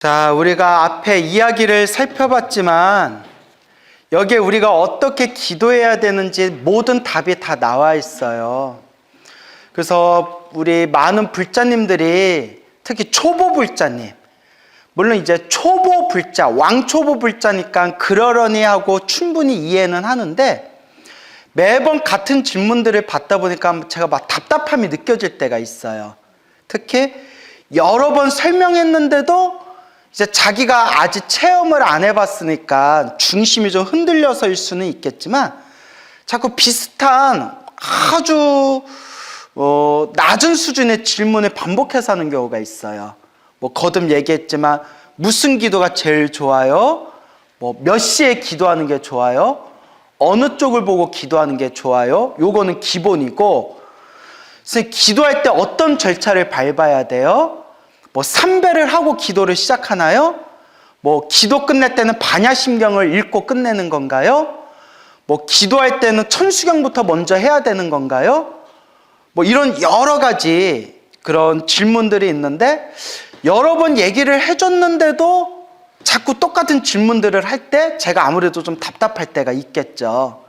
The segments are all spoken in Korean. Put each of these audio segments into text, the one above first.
자, 우리가 앞에 이야기를 살펴봤지만 여기에 우리가 어떻게 기도해야 되는지 모든 답이 다 나와 있어요. 그래서 우리 많은 불자님들이 특히 초보 불자님, 물론 이제 초보 불자, 왕초보 불자니까 그러려니 하고 충분히 이해는 하는데 매번 같은 질문들을 받다 보니까 제가 막 답답함이 느껴질 때가 있어요. 특히 여러 번 설명했는데도 이제 자기가 아직 체험을 안 해봤으니까 중심이 좀 흔들려서일 수는 있겠지만 자꾸 비슷한 아주 낮은 수준의 질문을 반복해서 하는 경우가 있어요. 뭐 거듭 얘기했지만 무슨 기도가 제일 좋아요? 뭐 몇 시에 기도하는 게 좋아요? 어느 쪽을 보고 기도하는 게 좋아요? 요거는 기본이고, 선생님 기도할 때 어떤 절차를 밟아야 돼요? 뭐 삼배를 하고 기도를 시작하나요? 뭐 기도 끝낼 때는 반야심경을 읽고 끝내는 건가요? 뭐 기도할 때는 천수경부터 먼저 해야 되는 건가요? 뭐 이런 여러 가지 그런 질문들이 있는데 여러 번 얘기를 해줬는데도 자꾸 똑같은 질문들을 할 때 제가 아무래도 좀 답답할 때가 있겠죠.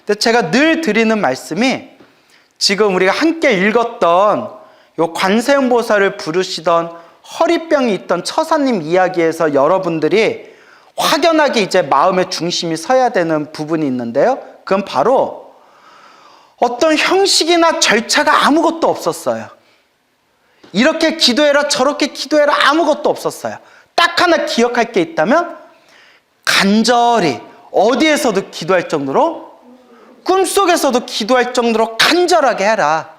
근데 제가 늘 드리는 말씀이 지금 우리가 함께 읽었던 요 관세음보살을 부르시던 허리병이 있던 처사님 이야기에서 여러분들이 확연하게 이제 마음의 중심이 서야 되는 부분이 있는데요. 그건 바로 어떤 형식이나 절차가 아무것도 없었어요. 이렇게 기도해라 저렇게 기도해라 아무것도 없었어요. 딱 하나 기억할 게 있다면 간절히 어디에서도 기도할 정도로, 꿈속에서도 기도할 정도로 간절하게 해라.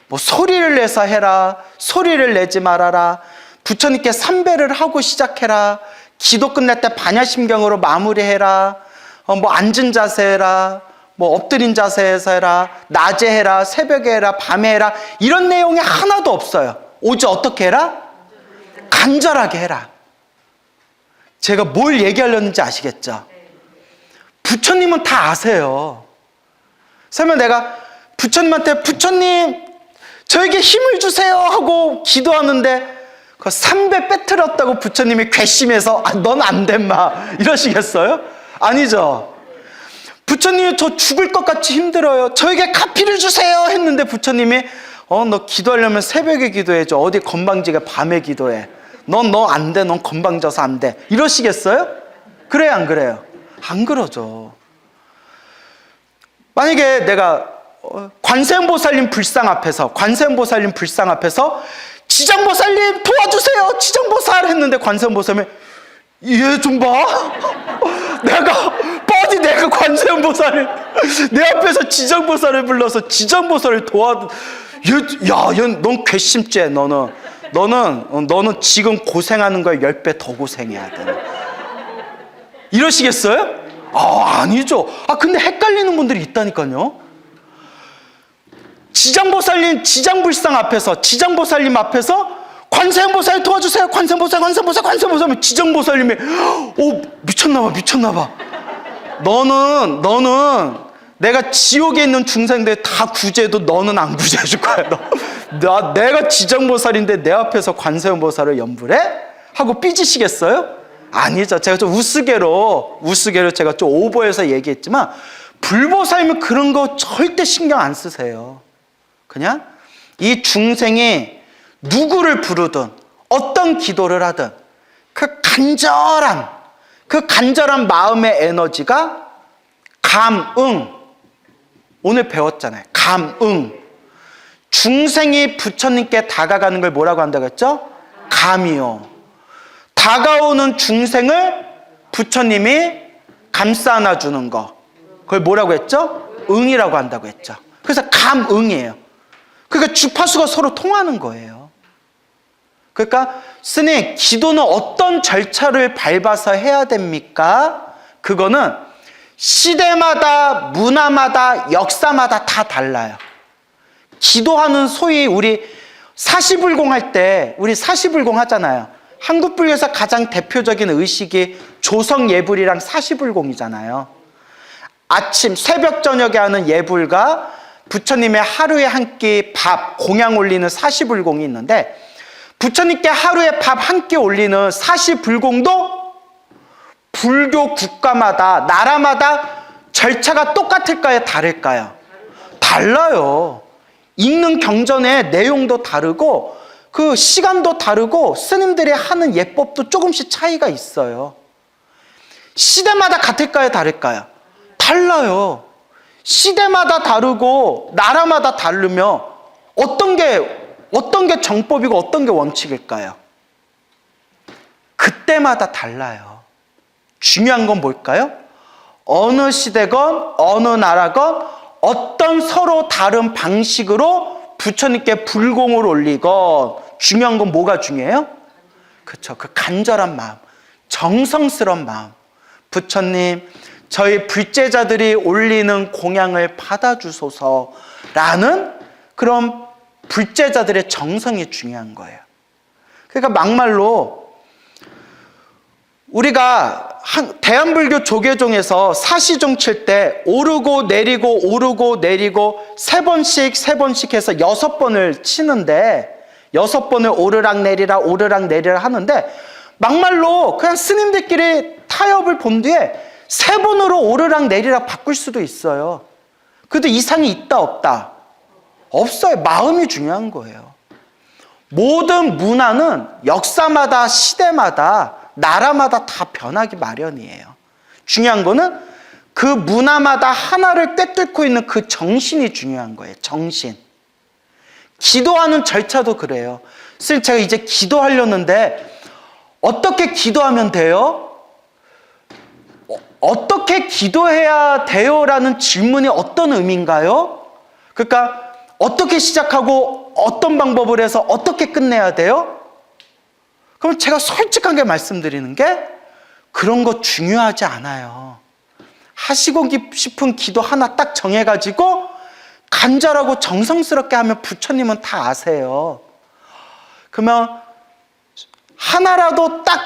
뭐 소리를 내서 해라, 소리를 내지 말아라, 부처님께 삼배를 하고 시작해라, 기도 끝날 때 반야심경으로 마무리해라, 뭐 앉은 자세 해라, 뭐 엎드린 자세에서 해라, 낮에 해라, 새벽에 해라, 밤에 해라, 이런 내용이 하나도 없어요. 오직 어떻게 해라? 간절하게 해라. 제가 뭘 얘기하려는지 아시겠죠? 부처님은 다 아세요. 설마 내가 부처님한테 부처님 저에게 힘을 주세요 하고 기도하는데 그 3배 빼뜨렸다고 부처님이 괘씸해서 넌 안 돼 마 이러시겠어요? 아니죠. 부처님이 저 죽을 것 같이 힘들어요, 저에게 카피를 주세요 했는데 부처님이 너 기도하려면 새벽에 기도해줘, 어디 건방지게 밤에 기도해, 너 안 돼, 넌 건방져서 안 돼 이러시겠어요? 그래요 안 그래요? 안 그러죠. 만약에 내가 관세음보살님 불상 앞에서 지장보살님 도와주세요 지장보살 했는데 관세음보살님이 얘 좀 봐 내가 관세음보살을 내 앞에서 지장보살을 불러서 지장보살을 넌 괘씸죄. 너는 지금 고생하는 걸 10배 더 고생해야 돼 이러시겠어요? 아니죠. 근데 헷갈리는 분들이 있다니까요. 지장보살님 앞에서 관세음보살 도와주세요, 관세음보살 지장보살님이 미쳤나봐. 너는 내가 지옥에 있는 중생들 다 구제해도 너는 안 구제해줄 거야. 내가 지장보살인데 내 앞에서 관세음보살을 염불해? 하고 삐지시겠어요? 아니죠. 제가 좀 우스개로 제가 좀 오버해서 얘기했지만 불보살님은 그런 거 절대 신경 안 쓰세요. 그냥 이 중생이 누구를 부르든 어떤 기도를 하든 그 간절한 마음의 에너지가 감응, 오늘 배웠잖아요. 감응. 중생이 부처님께 다가가는 걸 뭐라고 한다고 했죠? 감이요. 다가오는 중생을 부처님이 감싸 안아주는 거, 그걸 뭐라고 했죠? 응이라고 한다고 했죠. 그래서 감응이에요. 그러니까 주파수가 서로 통하는 거예요. 그러니까 스님, 기도는 어떤 절차를 밟아서 해야 됩니까? 그거는 시대마다, 문화마다, 역사마다 다 달라요. 기도하는 소위 우리 사시불공 할 때 우리 사시불공 하잖아요. 한국 불교에서 가장 대표적인 의식이 조성예불이랑 사시불공이잖아요. 아침 새벽 저녁에 하는 예불과 부처님의 하루에 한 끼 밥 공양 올리는 사시불공이 있는데 부처님께 하루에 밥 한 끼 올리는 사시불공도 불교 국가마다, 나라마다 절차가 똑같을까요? 다를까요? 달라요. 읽는 경전의 내용도 다르고 그 시간도 다르고 스님들이 하는 예법도 조금씩 차이가 있어요. 시대마다 같을까요? 다를까요? 달라요. 시대마다 다르고 나라마다 다르면 어떤 게 정법이고 어떤 게 원칙일까요? 그때마다 달라요. 중요한 건 뭘까요? 어느 시대건 어느 나라건 어떤 서로 다른 방식으로 부처님께 불공을 올리건 중요한 건 뭐가 중요해요? 그렇죠. 그 간절한 마음, 정성스러운 마음. 부처님, 저희 불제자들이 올리는 공양을 받아주소서라는 그런 불제자들의 정성이 중요한 거예요. 그러니까 막말로 우리가 대한불교 조계종에서 사시종 칠 때 오르고 내리고 오르고 내리고 세 번씩 해서 6번을 치는데 6번을 오르락 내리락 하는데 막말로 그냥 스님들끼리 타협을 본 뒤에 3번으로 오르락 내리락 바꿀 수도 있어요. 그래도 이상이 있다 없다? 없어요. 마음이 중요한 거예요. 모든 문화는 역사마다 시대마다 나라마다 다 변하기 마련이에요. 중요한 거는 그 문화마다 하나를 꿰뚫고 있는 그 정신이 중요한 거예요. 정신. 기도하는 절차도 그래요. 선생님, 제가 이제 기도하려는데 어떻게 기도하면 돼요? 어떻게 기도해야 돼요? 라는 질문이 어떤 의미인가요? 그러니까 어떻게 시작하고 어떤 방법을 해서 어떻게 끝내야 돼요? 그럼 제가 솔직하게 말씀드리는 게 그런 거 중요하지 않아요. 하시고 싶은 기도 하나 딱 정해가지고 간절하고 정성스럽게 하면 부처님은 다 아세요. 그러면 하나라도 딱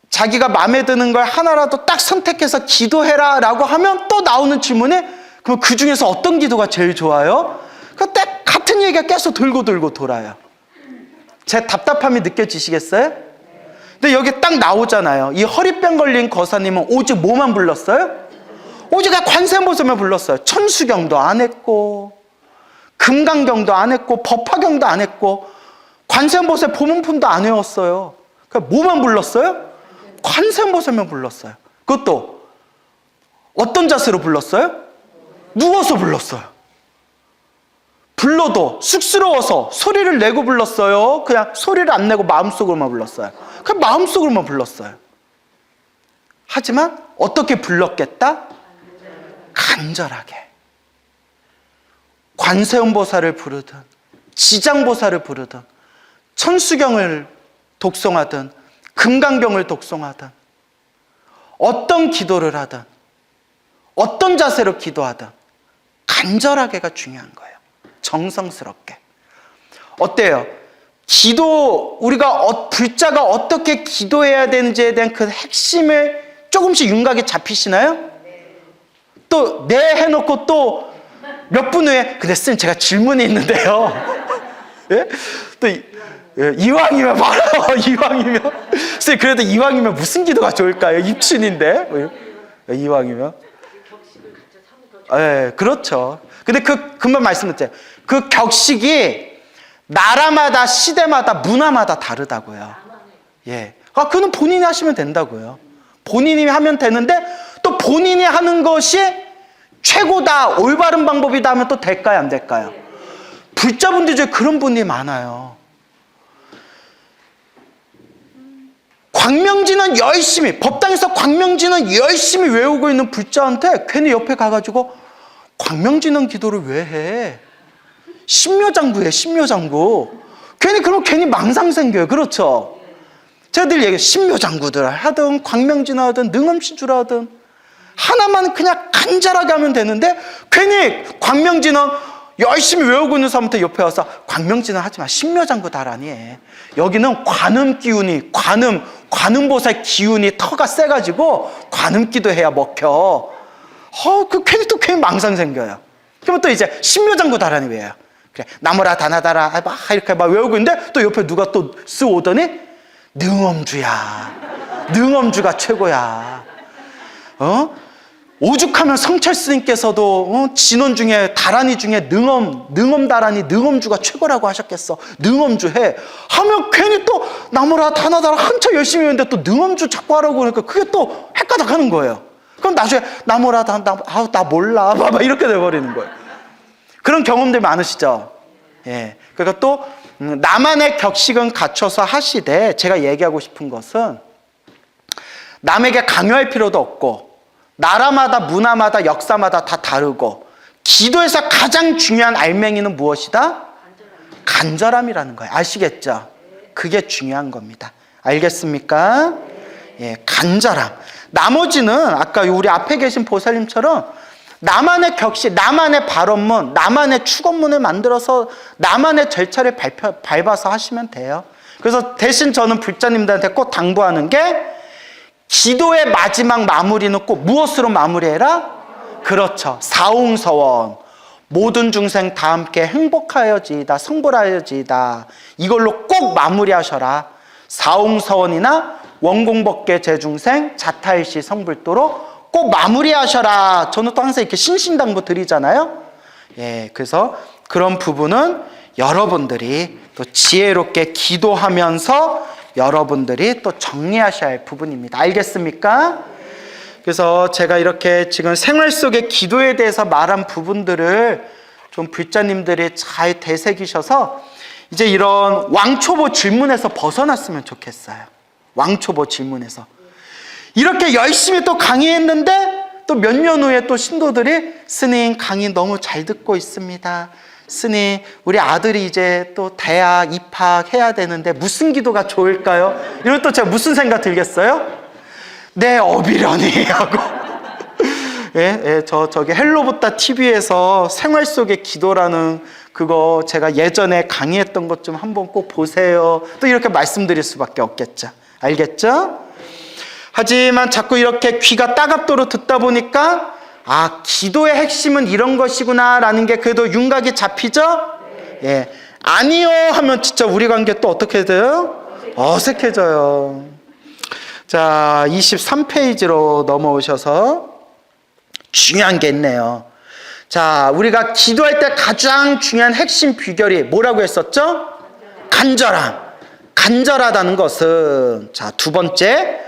자기가 마음에 드는 걸 하나라도 딱 선택해서 기도해라 라고 하면 또 나오는 질문이 그럼 그 중에서 어떤 기도가 제일 좋아요? 그 딱 같은 얘기가 계속 돌고 돌아요. 제 답답함이 느껴지시겠어요? 근데 여기 딱 나오잖아요. 이 허리병 걸린 거사님은 오직 뭐만 불렀어요? 오직 관세음보살만 불렀어요. 천수경도 안 했고 금강경도 안 했고 법화경도 안 했고 관세음보살 보문품도 안 외웠어요. 그러니까 뭐만 불렀어요? 관세음보살만 불렀어요. 그것도 어떤 자세로 불렀어요? 누워서 불렀어요. 불러도 쑥스러워서 소리를 내고 불렀어요? 그냥 소리를 안 내고 마음속으로만 불렀어요? 그냥 마음속으로만 불렀어요. 하지만 어떻게 불렀겠다? 간절하게. 관세음보살을 부르든 지장보살을 부르든 천수경을 독송하든 금강경을 독송하든 어떤 기도를 하든 어떤 자세로 기도하든 간절하게가 중요한 거예요. 정성스럽게. 어때요? 기도, 우리가 불자가 어떻게 기도해야 되는지에 대한 그 핵심을 조금씩 윤곽에 잡히시나요? 또 네 해놓고 또 몇 분 후에 근데 쌤 제가 질문이 있는데요. 예? 또 이왕이면 바로 이왕이면 쌤 그래도 이왕이면 무슨 기도가 좋을까요? 입춘인데 이왕이면 예, 그렇죠. 근데 금방 말씀드렸잖아요. 그 격식이 나라마다 시대마다 문화마다 다르다고요. 예. 그거는 본인이 하시면 된다고요. 본인이 하면 되는데 또 본인이 하는 것이 최고다, 올바른 방법이다 하면 또 될까요, 안 될까요? 불자분들 중에 그런 분이 많아요. 광명진은 열심히, 법당에서 광명진은 열심히 외우고 있는 불자한테 괜히 옆에 가가지고 광명진은 기도를 왜 해? 신묘장구해, 신묘장구. 그러면 괜히 망상 생겨요. 그렇죠? 제가 늘 얘기해요. 신묘장구들 하든 광명진 하든 능엄시주를 하든 하나만 그냥 간절하게 하면 되는데 괜히 광명진은 열심히 외우고 있는 사람한테 옆에 와서 광명진은 하지 마. 신묘장구 다라니. 여기는 관음 기운이 관음보살 기운이 터가 세가지고 관음기도 해야 먹혀. 괜히 망상 생겨요. 그러면 또 이제 신묘장구 다라니 왜요? 그래, 나무라 다나다라 막 이렇게 막 외우고 있는데 또 옆에 누가 또 쓱 오더니 능엄주야. 능엄주가 최고야. 오죽하면 성철 스님께서도 진원 중에 다란이 중에 능엄 다란이 능엄주가 최고라고 하셨겠어. 능엄주 해 하면 괜히 또 나무라 다나다라 한참 열심히 했는데 또 능엄주 자꾸 하라고 그러니까 그게 또 헷가닥 하는 거예요. 그럼 나중에 나무라 나 몰라 막 이렇게 돼버리는 거예요. 그런 경험들 많으시죠? 예. 그러니까 또 나만의 격식은 갖춰서 하시되, 제가 얘기하고 싶은 것은 남에게 강요할 필요도 없고 나라마다 문화마다 역사마다 다 다르고, 기도에서 가장 중요한 알맹이는 무엇이다? 간절함이라는 거예요. 아시겠죠? 그게 중요한 겁니다. 알겠습니까? 예, 간절함. 나머지는 아까 우리 앞에 계신 보살님처럼 나만의 격식, 나만의 발언문, 나만의 축언문을 만들어서 나만의 절차를 밟아서 하시면 돼요. 그래서 대신 저는 불자님들한테 꼭 당부하는 게, 기도의 마지막 마무리는 꼭 무엇으로 마무리해라? 그렇죠. 사옹서원. 모든 중생 다 함께 행복하여지이다, 성불하여지이다. 이걸로 꼭 마무리하셔라. 사옹서원이나 원공법계 제중생 자타일시 성불도로 꼭 마무리하셔라. 저는 또 항상 이렇게 신신당부 드리잖아요. 예, 그래서 그런 부분은 여러분들이 또 지혜롭게 기도하면서 여러분들이 또 정리하셔야 할 부분입니다. 알겠습니까? 그래서 제가 이렇게 지금 생활 속의 기도에 대해서 말한 부분들을 좀 불자님들이 잘 되새기셔서 이제 이런 왕초보 질문에서 벗어났으면 좋겠어요. 왕초보 질문에서. 이렇게 열심히 또 강의했는데 또 몇 년 후에 또 신도들이 스님 강의 너무 잘 듣고 있습니다. 스님, 우리 아들이 이제 또 대학 입학해야 되는데 무슨 기도가 좋을까요? 이러면 또 제가 무슨 생각 들겠어요? 네, 어비련이 하고. 예, 저기 헬로부타 TV에서 생활 속의 기도라는 그거 제가 예전에 강의했던 것 좀 한번 꼭 보세요. 또 이렇게 말씀드릴 수밖에 없겠죠. 알겠죠? 하지만 자꾸 이렇게 귀가 따갑도록 듣다 보니까 아, 기도의 핵심은 이런 것이구나 라는 게 그래도 윤곽이 잡히죠? 예, 아니요 하면 진짜 우리 관계 또 어떻게 돼요? 어색해져요. 자, 23페이지로 넘어오셔서 중요한 게 있네요. 자, 우리가 기도할 때 가장 중요한 핵심 비결이 뭐라고 했었죠? 간절함. 간절하다는 것은, 자, 두 번째,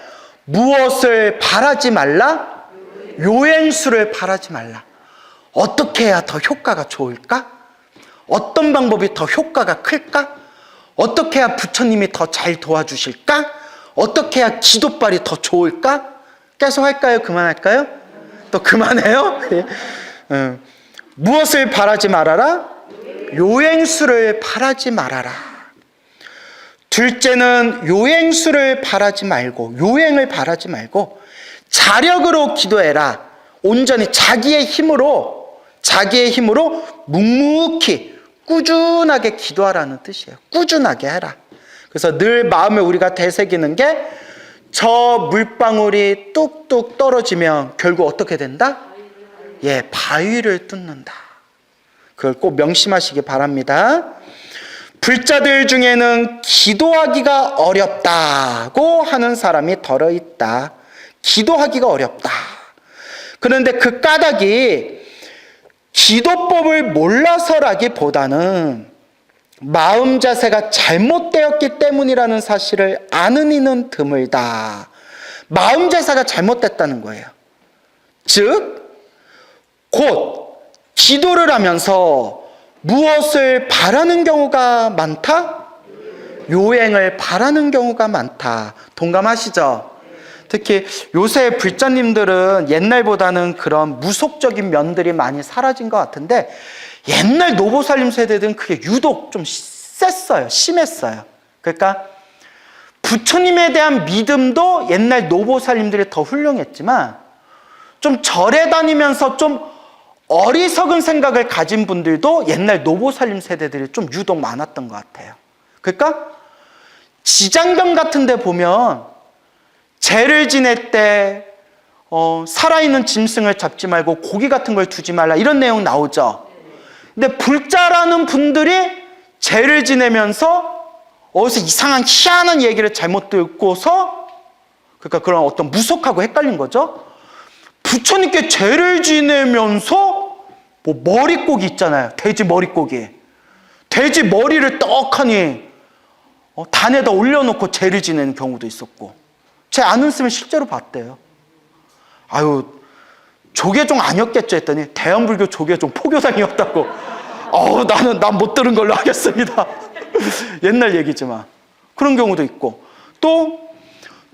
무엇을 바라지 말라? 요행수를 바라지 말라. 어떻게 해야 더 효과가 좋을까? 어떤 방법이 더 효과가 클까? 어떻게 해야 부처님이 더 잘 도와주실까? 어떻게 해야 기도빨이 더 좋을까? 계속 할까요? 그만할까요? 또 그만해요? 무엇을 바라지 말아라? 요행수를 바라지 말아라. 둘째는 요행수를 바라지 말고, 요행을 바라지 말고 자력으로 기도해라. 온전히 자기의 힘으로 묵묵히 꾸준하게 기도하라는 뜻이에요. 꾸준하게 해라. 그래서 늘 마음에 우리가 되새기는 게, 저 물방울이 뚝뚝 떨어지면 결국 어떻게 된다? 예, 바위를 뚫는다. 그걸 꼭 명심하시기 바랍니다. 불자들 중에는 기도하기가 어렵다고 하는 사람이 덜어 있다. 기도하기가 어렵다. 그런데 그 까닭이 기도법을 몰라서라기보다는 마음 자세가 잘못되었기 때문이라는 사실을 아는 이는 드물다. 마음 자세가 잘못됐다는 거예요. 즉, 곧 기도를 하면서 무엇을 바라는 경우가 많다? 요행을 바라는 경우가 많다. 동감하시죠? 특히 요새 불자님들은 옛날보다는 그런 무속적인 면들이 많이 사라진 것 같은데, 옛날 노보살림 세대들은 그게 유독 좀 셌어요. 심했어요. 그러니까 부처님에 대한 믿음도 옛날 노보살림들이 더 훌륭했지만, 좀 절에 다니면서 좀 어리석은 생각을 가진 분들도 옛날 노보살림 세대들이 좀 유독 많았던 것 같아요. 그러니까 지장경 같은 데 보면 제를 지낼 때 살아있는 짐승을 잡지 말고 고기 같은 걸 두지 말라, 이런 내용 나오죠. 근데 불자라는 분들이 죄를 지내면서 어디서 이상한 희한한 얘기를 잘못 듣고서, 그러니까 그런 어떤 무속하고 헷갈린 거죠. 부처님께 죄를 지내면서 뭐 머릿고기 있잖아요. 돼지 머릿고기. 돼지 머리를 떡하니 단에다 올려놓고 죄를 지내는 경우도 있었고, 제 아는 스님은 실제로 봤대요. 아유, 조계종 아니었겠죠 했더니 대한불교 조계종 포교당이었다고. 난 못 들은 걸로 하겠습니다. 옛날 얘기지만 그런 경우도 있고, 또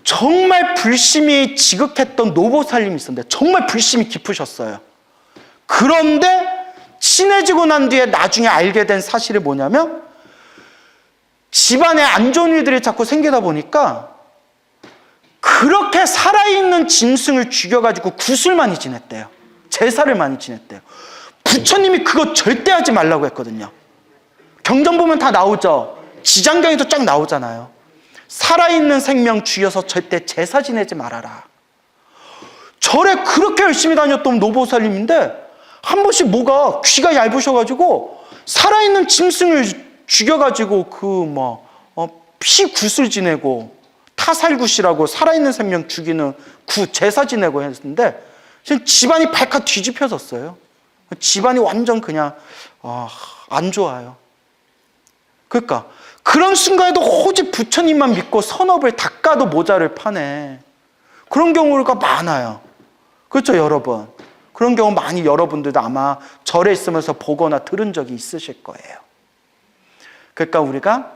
정말 불심이 지극했던 노보살님이 있었는데 정말 불심이 깊으셨어요. 그런데 친해지고 난 뒤에 나중에 알게 된 사실이 뭐냐면, 집안에 안 좋은 일들이 자꾸 생기다 보니까 그렇게 살아있는 짐승을 죽여가지고 굿을 많이 지냈대요. 제사를 많이 지냈대요. 부처님이 그거 절대 하지 말라고 했거든요. 경전 보면 다 나오죠. 지장경에도 쫙 나오잖아요. 살아있는 생명 죽여서 절대 제사 지내지 말아라. 절에 그렇게 열심히 다녔던 노보살님인데 한 번씩 뭐가 귀가 얇으셔가지고 살아있는 짐승을 죽여가지고 피굿을 지내고, 타살굿이라고 살아있는 생명 죽이는 굿 제사 지내고 했는데 지금 집안이 발칵 뒤집혀졌어요. 집안이 완전 그냥 안 좋아요. 그러니까 그런 순간에도 오직 부처님만 믿고 선업을 닦아도 모자를 파네. 그런 경우가 많아요. 그렇죠, 여러분? 그런 경우 많이 여러분들도 아마 절에 있으면서 보거나 들은 적이 있으실 거예요. 그러니까 우리가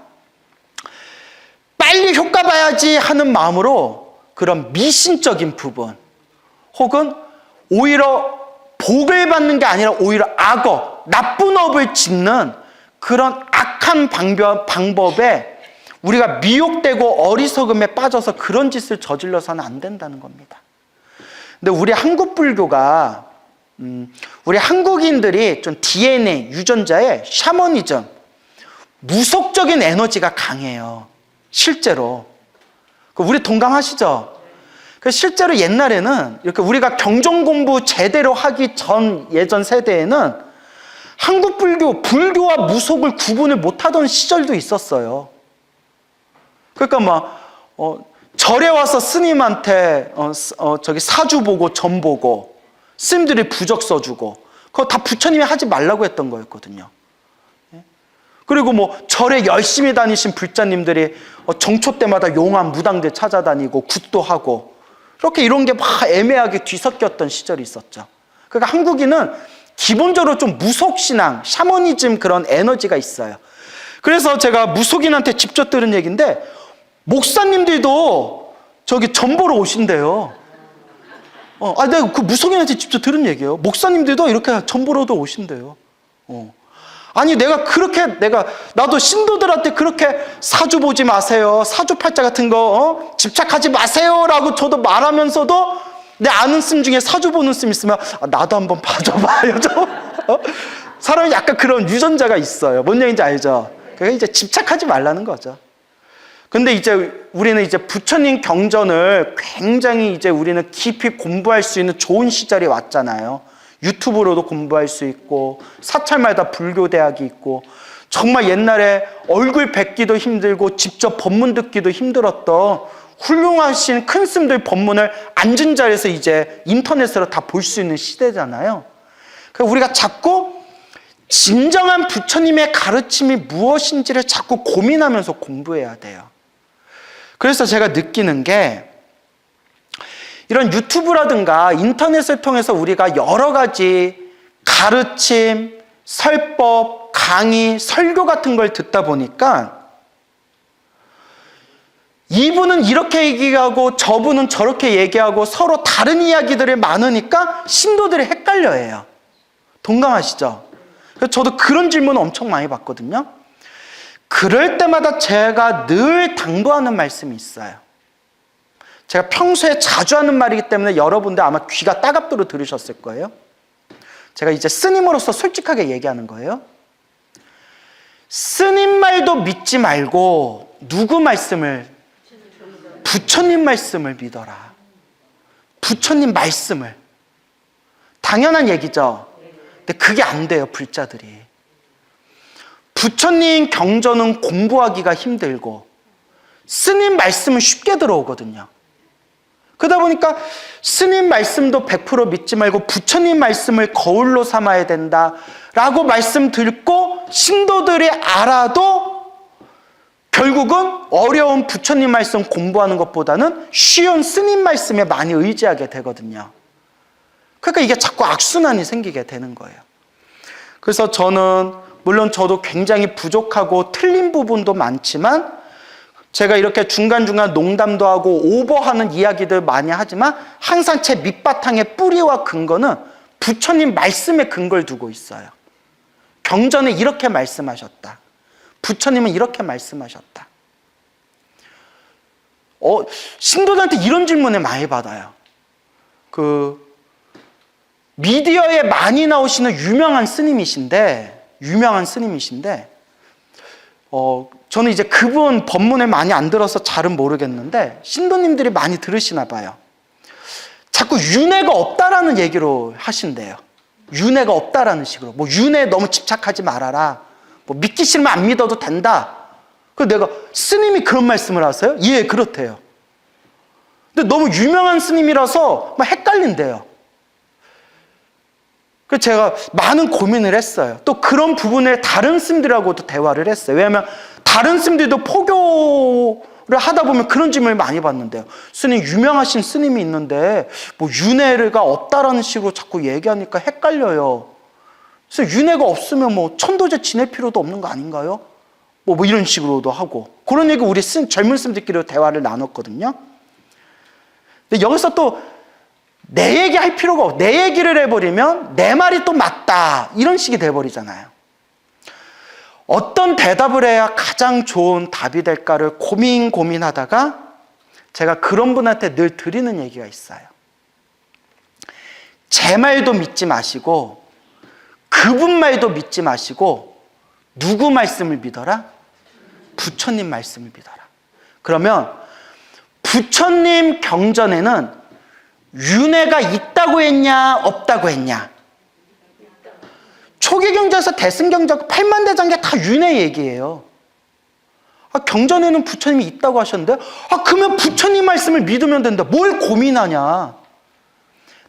빨리 효과 봐야지 하는 마음으로 그런 미신적인 부분, 혹은 오히려 복을 받는 게 아니라 오히려 악업, 나쁜 업을 짓는 그런 악한 방법에 우리가 미혹되고 어리석음에 빠져서 그런 짓을 저질러서는 안 된다는 겁니다. 근데 우리 한국 불교가 우리 한국인들이 좀 DNA, 유전자에 샤머니즘, 무속적인 에너지가 강해요. 실제로. 우리 동감하시죠? 실제로 옛날에는 이렇게 우리가 경전 공부 제대로 하기 전 예전 세대에는 한국 불교와 무속을 구분을 못하던 시절도 있었어요. 그러니까 절에 와서 스님한테 사주 보고 점 보고 스님들이 부적 써주고 그거 다 부처님이 하지 말라고 했던 거였거든요. 그리고 절에 열심히 다니신 불자님들이 정초 때마다 용암 무당들 찾아다니고 굿도 하고 이렇게 이런 게 막 애매하게 뒤섞였던 시절이 있었죠. 그러니까 한국인은 기본적으로 좀 무속신앙, 샤머니즘 그런 에너지가 있어요. 그래서 제가 무속인한테 직접 들은 얘기인데, 목사님들도 저기 점 보러 오신대요. 내가 그 무속인한테 직접 들은 얘기예요. 목사님들도 이렇게 점 보러도 오신대요. 아니 나도 신도들한테 그렇게 사주 보지 마세요, 사주팔자 같은 거 집착하지 마세요라고 저도 말하면서도 내 아는 스님 중에 사주 보는 스님 있으면 나도 한번 봐줘봐요. 사람이 약간 그런 유전자가 있어요. 뭔 얘기인지 알죠? 그러니까 이제 집착하지 말라는 거죠. 근데 이제 우리는 이제 부처님 경전을 굉장히 이제 우리는 깊이 공부할 수 있는 좋은 시절이 왔잖아요. 유튜브로도 공부할 수 있고, 사찰마다 불교대학이 있고, 정말 옛날에 얼굴 뵙기도 힘들고 직접 법문 듣기도 힘들었던 훌륭하신 큰 스님들 법문을 앉은 자리에서 이제 인터넷으로 다 볼 수 있는 시대잖아요. 그러니까 우리가 자꾸 진정한 부처님의 가르침이 무엇인지를 자꾸 고민하면서 공부해야 돼요. 그래서 제가 느끼는 게, 이런 유튜브라든가 인터넷을 통해서 우리가 여러 가지 가르침, 설법, 강의, 설교 같은 걸 듣다 보니까 이분은 이렇게 얘기하고 저분은 저렇게 얘기하고 서로 다른 이야기들이 많으니까 신도들이 헷갈려해요. 동감하시죠? 그래서 저도 그런 질문을 엄청 많이 받거든요. 그럴 때마다 제가 늘 당부하는 말씀이 있어요. 제가 평소에 자주 하는 말이기 때문에 여러분들 아마 귀가 따갑도록 들으셨을 거예요. 제가 이제 스님으로서 솔직하게 얘기하는 거예요. 스님 말도 믿지 말고 누구 말씀을? 부처님 말씀을 믿어라. 부처님 말씀을. 당연한 얘기죠. 근데 그게 안 돼요, 불자들이. 부처님 경전은 공부하기가 힘들고 스님 말씀은 쉽게 들어오거든요. 그러다 보니까 스님 말씀도 100% 믿지 말고 부처님 말씀을 거울로 삼아야 된다라고 말씀 듣고 신도들이 알아도 결국은 어려운 부처님 말씀 공부하는 것보다는 쉬운 스님 말씀에 많이 의지하게 되거든요. 그러니까 이게 자꾸 악순환이 생기게 되는 거예요. 그래서 저는 물론 저도 굉장히 부족하고 틀린 부분도 많지만 제가 이렇게 중간중간 농담도 하고 오버하는 이야기들 많이 하지만 항상 제 밑바탕의 뿌리와 근거는 부처님 말씀에 근거를 두고 있어요. 경전에 이렇게 말씀하셨다. 부처님은 이렇게 말씀하셨다. 신도들한테 이런 질문을 많이 받아요. 미디어에 많이 나오시는 유명한 스님이신데 저는 이제 그분 법문을 많이 안 들어서 잘은 모르겠는데 신도님들이 많이 들으시나 봐요. 자꾸 윤회가 없다라는 얘기로 하신대요. 윤회가 없다라는 식으로. 뭐 윤회에 너무 집착하지 말아라. 뭐 믿기 싫으면 안 믿어도 된다. 그래서 내가 스님이 그런 말씀을 하세요? 예, 그렇대요. 근데 너무 유명한 스님이라서 막 헷갈린대요. 그래서 제가 많은 고민을 했어요. 또 그런 부분을 다른 스님들하고도 대화를 했어요. 왜냐하면 다른 스님들도 포교를 하다 보면 그런 질문을 많이 받는데요. 스님, 유명하신 스님이 있는데 뭐 윤회가 없다라는 식으로 자꾸 얘기하니까 헷갈려요. 그래서 윤회가 없으면 뭐 천도제 지낼 필요도 없는 거 아닌가요? 뭐 이런 식으로도 하고 그런 얘기 우리 젊은 스님들끼리 대화를 나눴거든요. 근데 여기서 또 내 얘기 할 필요가 없고 내 얘기를 해버리면 내 말이 또 맞다 이런 식이 돼버리잖아요. 어떤 대답을 해야 가장 좋은 답이 될까를 고민하다가 제가 그런 분한테 늘 드리는 얘기가 있어요. 제 말도 믿지 마시고 그분 말도 믿지 마시고 누구 말씀을 믿어라? 부처님 말씀을 믿어라. 그러면 부처님 경전에는 윤회가 있다고 했냐 없다고 했냐? 초기 경전에서 대승경전 8만대장계 다 윤회 얘기예요. 경전에는 부처님이 있다고 하셨는데 그러면 부처님 말씀을 믿으면 된다. 뭘 고민하냐?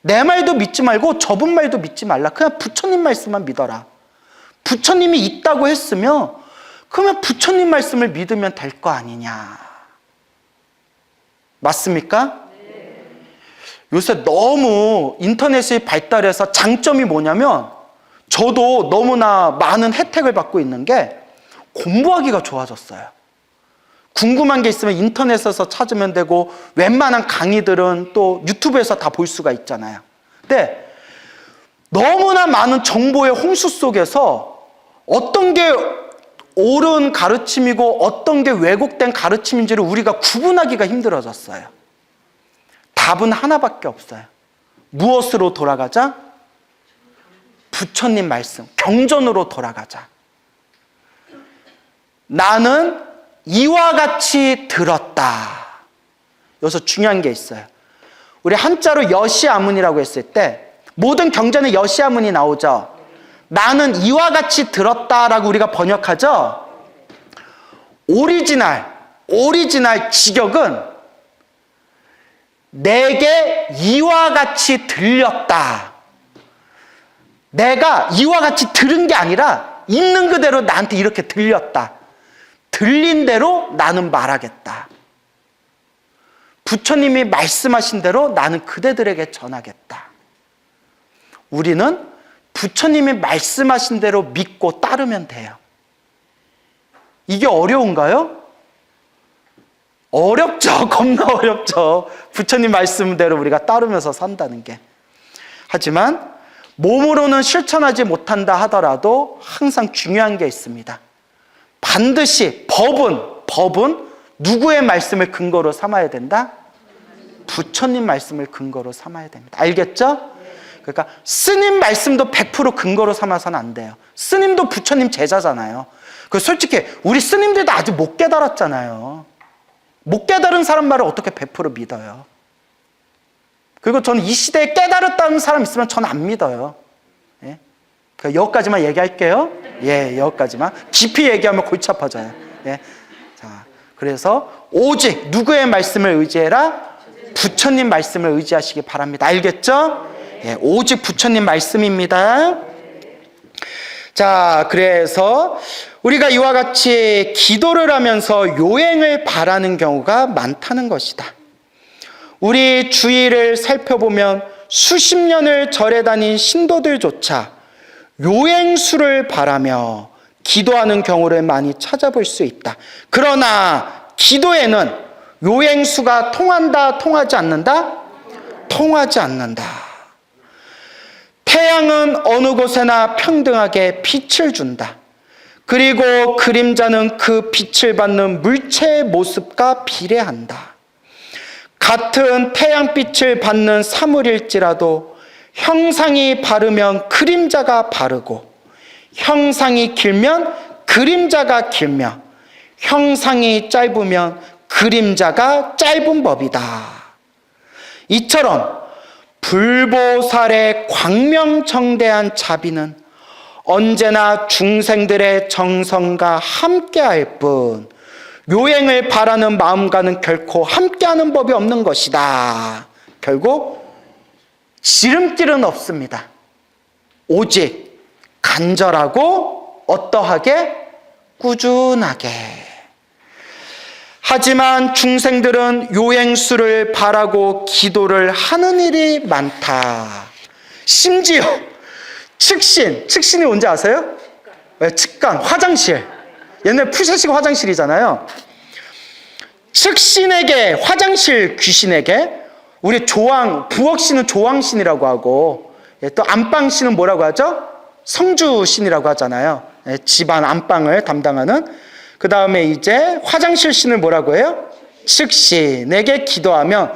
내 말도 믿지 말고 저분 말도 믿지 말라. 그냥 부처님 말씀만 믿어라. 부처님이 있다고 했으면 그러면 부처님 말씀을 믿으면 될 거 아니냐? 맞습니까? 요새 너무 인터넷이 발달해서 장점이 뭐냐면 저도 너무나 많은 혜택을 받고 있는 게 공부하기가 좋아졌어요. 궁금한 게 있으면 인터넷에서 찾으면 되고 웬만한 강의들은 또 유튜브에서 다 볼 수가 있잖아요. 근데 너무나 많은 정보의 홍수 속에서 어떤 게 옳은 가르침이고 어떤 게 왜곡된 가르침인지를 우리가 구분하기가 힘들어졌어요. 답은 하나밖에 없어요. 무엇으로 돌아가자? 부처님 말씀, 경전으로 돌아가자. 나는 이와 같이 들었다. 여기서 중요한 게 있어요. 우리 한자로 여시아문이라고 했을 때 모든 경전에 여시아문이 나오죠. 나는 이와 같이 들었다라고 우리가 번역하죠. 오리지널 직역은 내게 이와 같이 들렸다. 내가 이와 같이 들은 게 아니라 있는 그대로 나한테 이렇게 들렸다. 들린 대로 나는 말하겠다. 부처님이 말씀하신 대로 나는 그대들에게 전하겠다. 우리는 부처님이 말씀하신 대로 믿고 따르면 돼요. 이게 어려운가요? 어렵죠. 겁나 어렵죠. 부처님 말씀대로 우리가 따르면서 산다는 게. 하지만 몸으로는 실천하지 못한다 하더라도 항상 중요한 게 있습니다. 반드시 법은 누구의 말씀을 근거로 삼아야 된다? 부처님 말씀을 근거로 삼아야 됩니다. 알겠죠? 그러니까 스님 말씀도 100% 근거로 삼아서는 안 돼요. 스님도 부처님 제자잖아요. 솔직히 우리 스님들도 아직 못 깨달았잖아요. 못 깨달은 사람 말을 어떻게 100% 믿어요? 그리고 저는 이 시대에 깨달았다는 사람 있으면 저는 안 믿어요. 예? 여기까지만 얘기할게요. 예, 여기까지만. 깊이 얘기하면 골치 아파져요. 예. 자, 그래서 오직 누구의 말씀을 의지해라? 부처님 말씀을 의지하시기 바랍니다. 알겠죠? 예, 오직 부처님 말씀입니다. 자, 그래서 우리가 이와 같이 기도를 하면서 요행을 바라는 경우가 많다는 것이다. 우리 주위를 살펴보면 수십 년을 절에 다닌 신도들조차 요행수를 바라며 기도하는 경우를 많이 찾아볼 수 있다. 그러나 기도에는 요행수가 통한다, 통하지 않는다? 통하지 않는다. 태양은 어느 곳에나 평등하게 빛을 준다. 그리고 그림자는 그 빛을 받는 물체의 모습과 비례한다. 같은 태양빛을 받는 사물일지라도 형상이 바르면 그림자가 바르고 형상이 길면 그림자가 길며 형상이 짧으면 그림자가 짧은 법이다. 이처럼 불보살의 광명정대한 자비는 언제나 중생들의 정성과 함께할 뿐 요행을 바라는 마음과는 결코 함께하는 법이 없는 것이다. 결국 지름길은 없습니다. 오직 간절하고 어떠하게? 꾸준하게. 하지만 중생들은 요행수를 바라고 기도를 하는 일이 많다. 심지어 측신이 뭔지 아세요? 측간, 화장실. 옛날 푸세식 화장실이잖아요. 측신에게, 화장실 귀신에게 우리 부엌신은 조왕신이라고 하고 또 안방신은 뭐라고 하죠? 성주신이라고 하잖아요. 집안 안방을 담당하는. 그 다음에 이제 화장실 신을 뭐라고 해요? 측신에게 기도하면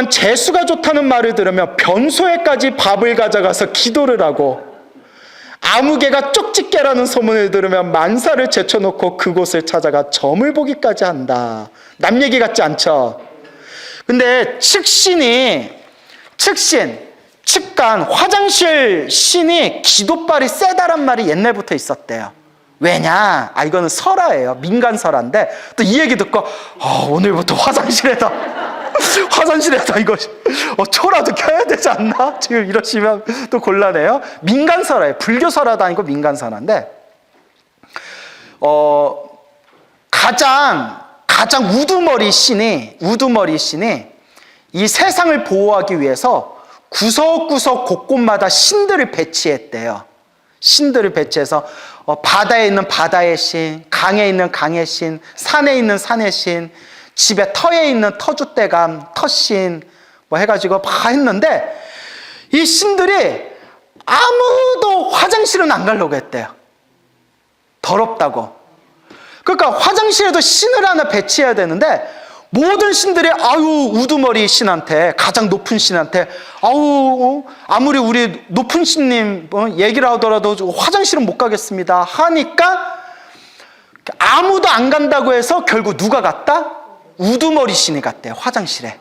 재수가 좋다는 말을 들으며 변소에까지 밥을 가져가서 기도를 하고 아무개가 쪽집게라는 소문을 들으면 만사를 제쳐놓고 그곳을 찾아가 점을 보기까지 한다. 남 얘기 같지 않죠? 근데 측간, 화장실 신이 기도발이 세다란 말이 옛날부터 있었대요. 왜냐? 이거는 설화예요. 민간 설화인데 또 이 얘기 듣고 오늘부터 화장실에다 이거 초라도 켜야 되지 않나? 지금 이러시면 또 곤란해요. 민간 설화예요. 불교 설화도 아니고 민간 설화인데 가장 우두머리 신이 이 세상을 보호하기 위해서 구석구석 곳곳마다 신들을 배치했대요. 신들을 배치해서 바다에 있는 바다의 신, 강에 있는 강의 신, 산에 있는 산의 신, 집에 터에 있는 터줏대감, 터신 해가지고 막 했는데 이 신들이 아무도 화장실은 안 가려고 했대요. 더럽다고. 그러니까 화장실에도 신을 하나 배치해야 되는데 모든 신들이 우두머리 신한테, 가장 높은 신한테 아무리 우리 높은 신님 얘기를 하더라도 화장실은 못 가겠습니다 하니까 아무도 안 간다고 해서 결국 누가 갔다? 우두머리 신이 갔대요. 화장실에.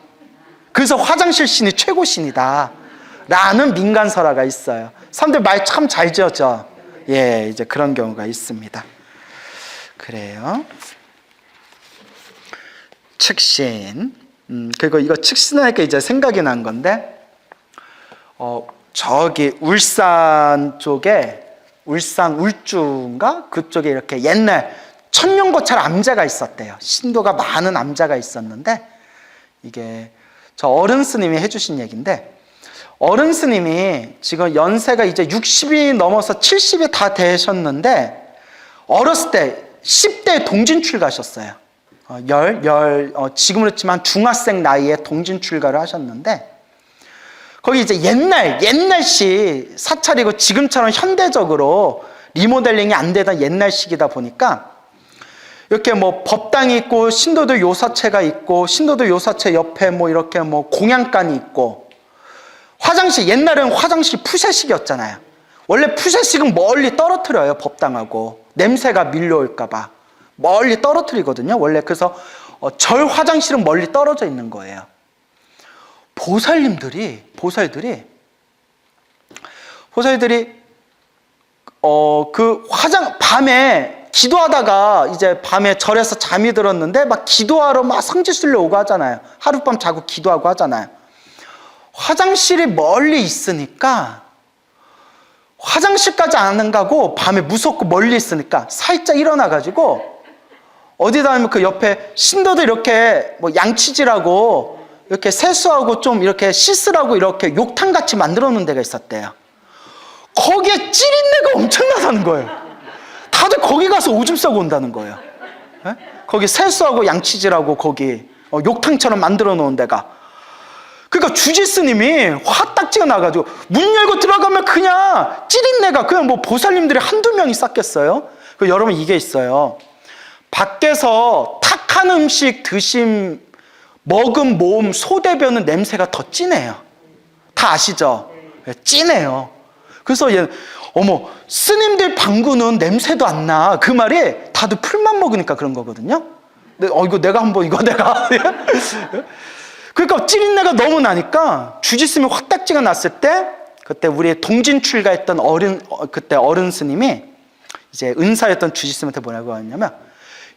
그래서 화장실 신이 최고 신이다 라는 민간 설화가 있어요. 사람들 말 참 잘 지었죠. 예, 이제 그런 경우가 있습니다. 그래요. 측신. 그리고 이거 측신하니까 이제 생각이 난 건데, 저기 울산 쪽에, 울주인가? 그쪽에 이렇게 옛날 천년고찰 암자가 있었대요. 신도가 많은 암자가 있었는데, 이게 저 어른 스님이 해주신 얘기인데, 어른 스님이 지금 연세가 이제 60이 넘어서 70이 다 되셨는데, 어렸을 때 10대 동진 출가하셨어요. 지금은 그렇지만 중학생 나이에 동진 출가를 하셨는데, 거기 이제 옛날식 사찰이고 지금처럼 현대적으로 리모델링이 안 되던 옛날식이다 보니까 이렇게 법당이 있고 신도들 요사체가 있고 신도들 요사체 옆에 이렇게 공양간이 있고, 옛날에는 화장실 푸세식이었잖아요. 원래 푸세식은 멀리 떨어뜨려요. 법당하고 냄새가 밀려올까봐 멀리 떨어뜨리거든요. 원래 그래서 절 화장실은 멀리 떨어져 있는 거예요. 보살들이 밤에 기도하다가 이제 밤에 절에서 잠이 들었는데 막 기도하러 막 성지순례 오고 하잖아요. 하룻밤 자고 기도하고 하잖아요. 화장실이 멀리 있으니까 화장실까지 안 가고 밤에 무섭고 멀리 있으니까 살짝 일어나가지고 어디다 하면 그 옆에 신도들 이렇게 뭐 양치질하고 이렇게 세수하고 좀 이렇게 씻으라고 이렇게 욕탕같이 만들어 놓은 데가 있었대요. 거기에 찌린내가 엄청나다는 거예요. 다들 거기 가서 오줌 싸고 온다는 거예요. 네? 거기 세수하고 양치질하고 거기 욕탕처럼 만들어 놓은 데가. 그러니까 주지스님이 화딱지가 나가지고 문 열고 들어가면 그냥 찌린내가 그냥 뭐 보살님들이 한두 명이 쌌겠어요? 여러분 이게 있어요. 밖에서 탁한 음식 먹은 몸, 소대변은 냄새가 더 진해요. 다 아시죠? 진해요. 그래서 어머, 스님들 방구는 냄새도 안 나. 그 말이 다들 풀만 먹으니까 그런 거거든요. 이거 내가 한번 이거 내가. 그러니까 찌린내가 너무 나니까 주지스님이 화딱지가 났을 때 그때 우리 동진 출가했던 그때 어른 스님이 이제 은사였던 주지스님한테 뭐라고 하냐면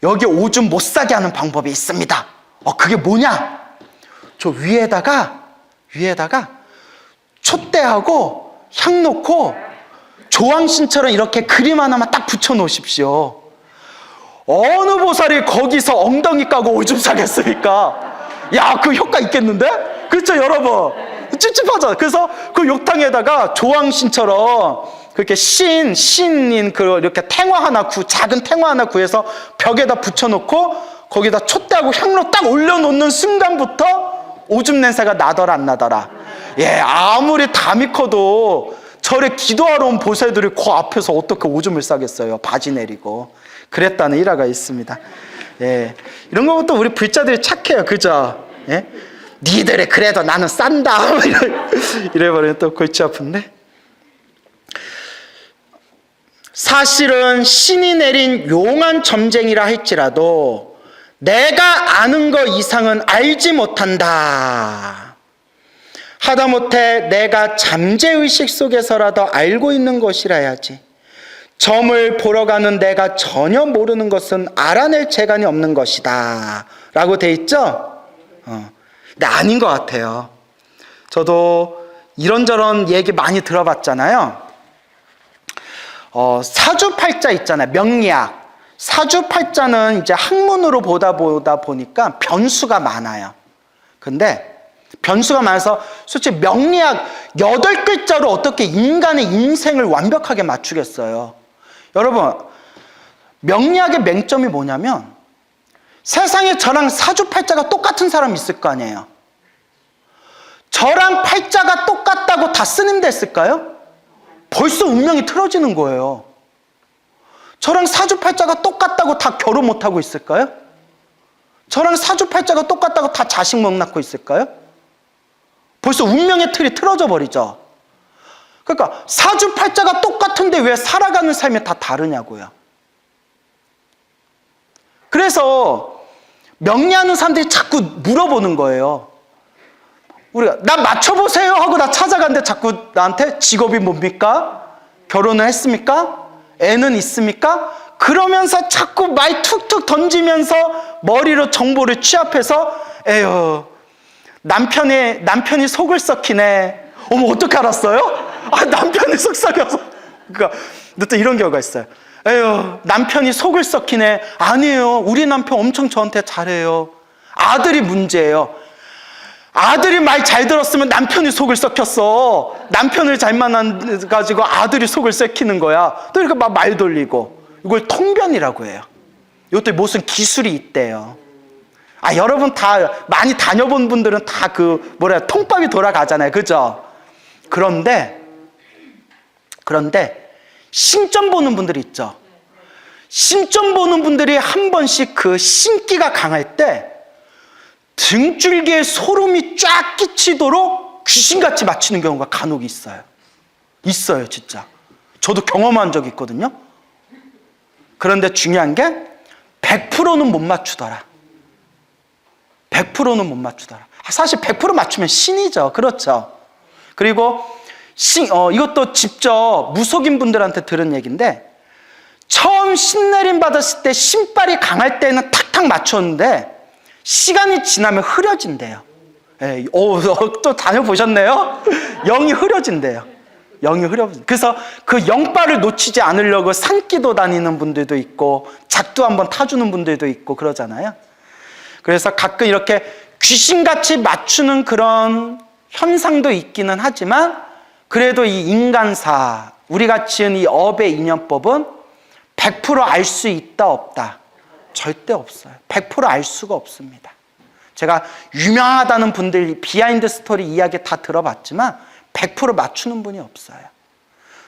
여기 오줌 못 싸게 하는 방법이 있습니다. 그게 뭐냐? 저 위에다가 촛대하고 향 놓고 조항신처럼 이렇게 그림 하나만 딱 붙여 놓으십시오. 어느 보살이 거기서 엉덩이 까고 오줌 싸겠습니까? 야, 그 효과 있겠는데? 그렇죠, 여러분? 찝찝하죠? 그래서 그 욕탕에다가 조항신처럼 그렇게 신인 이렇게 작은 탱화 하나 구해서 벽에다 붙여놓고 거기다 촛대하고 향로 딱 올려놓는 순간부터 오줌 냄새가 나더라 안 나더라. 아무리 담이 커도 절에 기도하러 온 보살들이 그 앞에서 어떻게 오줌을 싸겠어요? 바지 내리고. 그랬다는 일화가 있습니다. 이런 것부터 우리 불자들이 착해요. 그죠? 니들이 그래도 나는 싼다. 이래버리면 또 골치 아픈데. 사실은 신이 내린 용한 점쟁이라 할지라도 내가 아는 것 이상은 알지 못한다. 하다못해 내가 잠재의식 속에서라도 알고 있는 것이라야지. 점을 보러 가는 내가 전혀 모르는 것은 알아낼 재간이 없는 것이다 라고 돼 있죠? 근데 아닌 것 같아요. 저도 이런저런 얘기 많이 들어봤잖아요. 사주팔자 있잖아요. 명리학. 사주팔자는 이제 학문으로 보다 보니까 변수가 많아요. 근데 변수가 많아서 솔직히 명리학 8글자로 어떻게 인간의 인생을 완벽하게 맞추겠어요. 여러분, 명리학의 맹점이 뭐냐면 세상에 저랑 사주팔자가 똑같은 사람이 있을 거 아니에요. 저랑 팔자가 똑같다고 다 스님 됐을까요? 벌써 운명이 틀어지는 거예요. 저랑 사주팔자가 똑같다고 다 결혼 못하고 있을까요? 저랑 사주팔자가 똑같다고 다 자식 못 낳고 있을까요? 벌써 운명의 틀이 틀어져 버리죠. 그러니까 사주팔자가 똑같은데 왜 살아가는 삶이 다 다르냐고요. 그래서 명리하는 사람들이 자꾸 물어보는 거예요. 우리가 나 맞춰보세요 하고 나 찾아갔는데 자꾸 나한테 직업이 뭡니까? 결혼을 했습니까? 애는 있습니까? 그러면서 자꾸 말 툭툭 던지면서 머리로 정보를 취합해서 에휴 남편이 속을 썩히네. 어머 어떻게 알았어요? 남편이 속 썩여서. 그러니까 또 이런 경우가 있어요. 에휴 남편이 속을 썩히네. 아니에요. 우리 남편 엄청 저한테 잘해요. 아들이 문제예요. 아들이 말 잘 들었으면 남편이 속을 썩혔어. 남편을 잘 만나가지고 아들이 속을 썩히는 거야. 또 이렇게 막 말 돌리고. 이걸 통변이라고 해요. 이것도 무슨 기술이 있대요. 여러분 다 많이 다녀본 분들은 다 통밥이 돌아가잖아요. 그죠? 그런데 신점 보는 분들이 있죠. 신점 보는 분들이 한 번씩 그 신기가 강할 때 등줄기에 소름이 쫙 끼치도록 귀신같이 맞추는 경우가 간혹 있어요. 있어요, 진짜. 저도 경험한 적이 있거든요. 그런데 중요한 게 100%는 못 맞추더라. 100%는 못 맞추더라. 사실 100% 맞추면 신이죠. 그렇죠. 그리고 이것도 직접 무속인 분들한테 들은 얘기인데, 처음 신내림 받았을 때 신발이 강할 때는 탁탁 맞췄는데 시간이 지나면 흐려진대요. 예, 또 다녀보셨네요? 영이 흐려진대요. 영이 흐려진대요. 그래서 그 영발을 놓치지 않으려고 산기도 다니는 분들도 있고 작두 한번 타주는 분들도 있고 그러잖아요. 그래서 가끔 이렇게 귀신같이 맞추는 그런 현상도 있기는 하지만, 그래도 이 인간사, 우리가 지은 이 업의 인연법은 100% 알 수 있다 없다? 절대 없어요. 100% 알 수가 없습니다. 제가 유명하다는 분들 비하인드 스토리 이야기 다 들어봤지만 100% 맞추는 분이 없어요.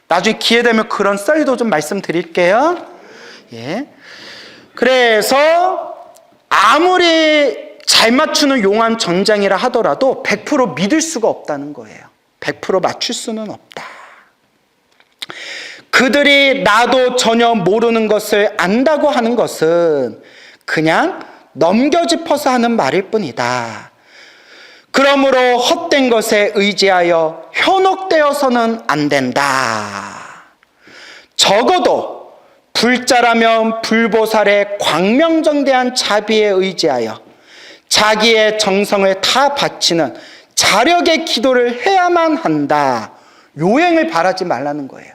나중에 기회 되면 그런 썰도 좀 말씀드릴게요. 예. 그래서 아무리 잘 맞추는 용한 전장이라 하더라도 100% 믿을 수가 없다는 거예요. 100% 맞출 수는 없다. 그들이 나도 전혀 모르는 것을 안다고 하는 것은 그냥 넘겨짚어서 하는 말일 뿐이다. 그러므로 헛된 것에 의지하여 현혹되어서는 안 된다. 적어도 불자라면 불보살의 광명정대한 자비에 의지하여 자기의 정성을 다 바치는 자력의 기도를 해야만 한다. 요행을 바라지 말라는 거예요.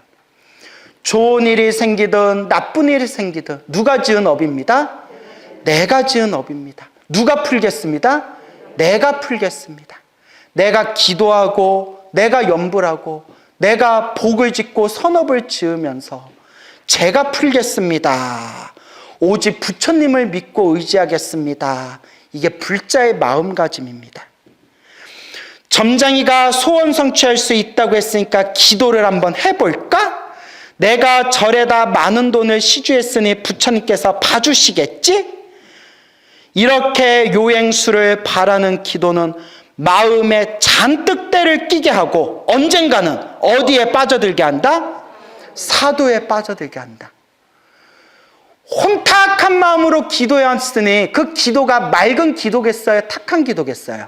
좋은 일이 생기든 나쁜 일이 생기든 누가 지은 업입니다? 내가 지은 업입니다. 누가 풀겠습니다? 내가 풀겠습니다. 내가 기도하고 내가 염불하고 내가 복을 짓고 선업을 지으면서 제가 풀겠습니다. 오직 부처님을 믿고 의지하겠습니다. 이게 불자의 마음가짐입니다. 점장이가 소원 성취할 수 있다고 했으니까 기도를 한번 해볼까? 내가 절에다 많은 돈을 시주했으니 부처님께서 봐주시겠지? 이렇게 요행수를 바라는 기도는 마음에 잔뜩 때를 끼게 하고 언젠가는 어디에 빠져들게 한다? 사도에 빠져들게 한다. 혼탁한 마음으로 기도했으니 그 기도가 맑은 기도겠어요? 탁한 기도겠어요?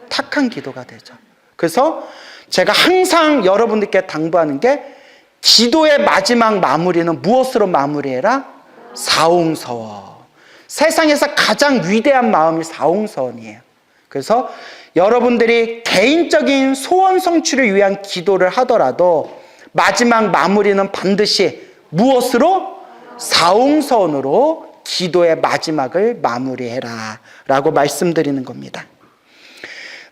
탁한 기도가 되죠. 그래서 제가 항상 여러분들께 당부하는 게, 기도의 마지막 마무리는 무엇으로 마무리해라? 사옹서원. 세상에서 가장 위대한 마음이 사옹서원이에요. 그래서 여러분들이 개인적인 소원 성취를 위한 기도를 하더라도 마지막 마무리는 반드시 무엇으로? 사옹서원으로 기도의 마지막을 마무리해라 라고 말씀드리는 겁니다.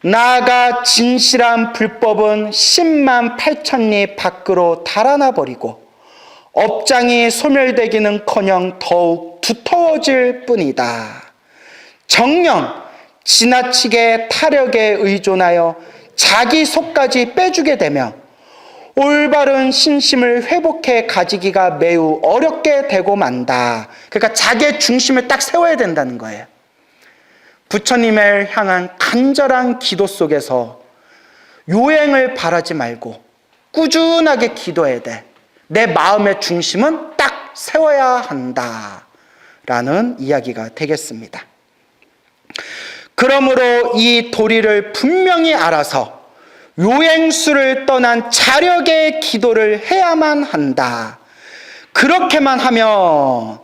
나아가 진실한 불법은 10만 8천리 밖으로 달아나 버리고 업장이 소멸되기는커녕 더욱 두터워질 뿐이다. 정녕 지나치게 타력에 의존하여 자기 속까지 빼주게 되며 올바른 신심을 회복해 가지기가 매우 어렵게 되고 만다. 그러니까 자기의 중심을 딱 세워야 된다는 거예요. 부처님을 향한 간절한 기도 속에서 요행을 바라지 말고 꾸준하게 기도해야 돼. 내 마음의 중심은 딱 세워야 한다 라는 이야기가 되겠습니다. 그러므로 이 도리를 분명히 알아서 요행수를 떠난 자력의 기도를 해야만 한다. 그렇게만 하면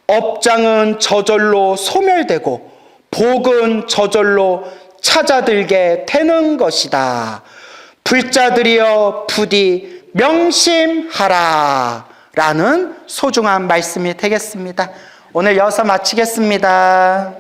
업장은 저절로 소멸되고 복은 저절로 찾아들게 되는 것이다. 불자들이여 부디 명심하라 라는 소중한 말씀이 되겠습니다. 오늘 여기서 마치겠습니다.